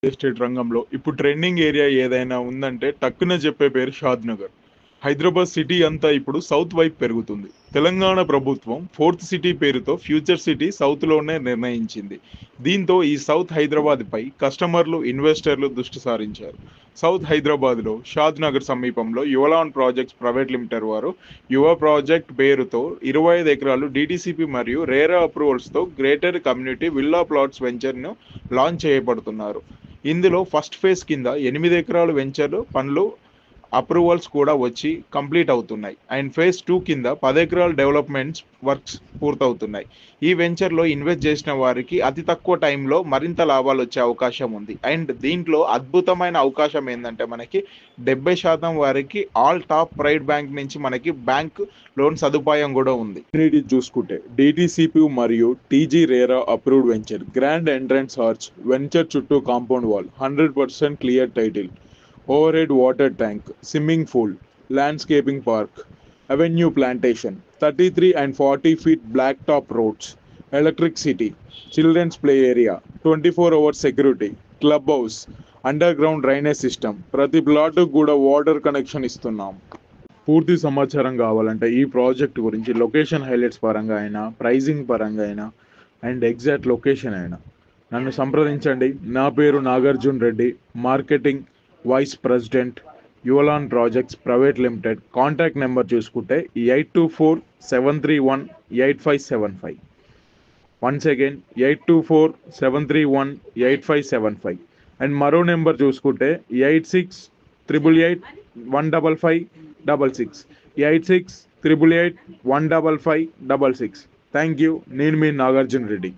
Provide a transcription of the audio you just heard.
Estate రంగంలో ఇప్పుడు trending area ఏదైనా ఉందంటే టక్కున చెప్పే పేరు షాద్‌నగర్. హైదరాబాద్ సిటీ అంతా ఇప్పుడు సౌత్ వైపు పెరుగుతుంది. తెలంగాణ ప్రభుత్వం ఫోర్త్ సిటీ పేరుతో ఫ్యూచర్ సిటీ సౌత్‌లోనే నిర్ణయించింది. దీంతో ఈ సౌత్ హైదరాబాద్‌పై కస్టమర్లు, ఇన్వెస్టర్లు దృష్టి సారించారు. సౌత్ హైదరాబాద్‌లో షాద్‌నగర్ సమీపంలో యువలాన్ ప్రాజెక్ట్స్ ప్రైవేట్ లిమిటెడ్ వారు యువ ప్రాజెక్ట్ పేరుతో 25 ఎకరాలు డీటీసీపీ మరియు రేరా అప్రూవల్స్‌తో గ్రేటర్ కమ్యూనిటీ విల్లా ప్లాట్స్ వెంచర్‌ను లాంచ్ చేయబడుతున్నారు. ఇందులో ఫస్ట్ ఫేజ్ కింద 8 ఎకరాలు వెంచర్ పనులు అప్రూవల్స్ కూడా వచ్చి కంప్లీట్ అవుతున్నాయి. అండ్ ఫేజ్ 2 కింద 10 ఎకరాల డెవలప్మెంట్స్ వర్క్స్ పూర్తవుతున్నాయి. ఈ వెంచర్‌లో ఇన్వెస్ట్ చేసిన వారికి అతి తక్కువ టైంలో మరింత లాభాలు వచ్చే అవకాశం ఉంది. అండ్ దీంట్లో అద్భుతమైన అవకాశం ఏందంటే మనకి 70% వారికి ఆల్ టాప్ ప్రైవేట్ బ్యాంక్ నుంచి మనకి బ్యాంక్ లోన్ సదుపాయం కూడా ఉంది. ఇది చూసుకుంటే డీటీసీపీ మరియు TG RERA approved venture grand entrance arch venture చుట్టూ compound wall 100% clear title overhead water tank, swimming pool, landscaping park, avenue plantation, 33 and 40 feet blacktop roads, electricity, children's play area, 24-hour security, clubhouse, underground drainage system. ప్రతి plot కూడా water connection ఇస్తున్నాం. పూర్తి సమాచారం కావాలంటే ఈ project గురించి location highlights పరంగా అయినా, ప్రైజింగ్ పరంగా అయినా అండ్ ఎగ్జాక్ట్ లొకేషన్ అయినా నన్ను సంప్రదించండి. నా పేరు Nagarjun Reddy, marketing vice president Yuvalan projects private limited. Contact number చూసుకుంటే 8247318575. Once again 8247318575. అండ్ మరో నెంబర్ చూసుకుంటే 8688815566 8688815566. Thank you. నేను మీ నాగార్జున రెడ్డి.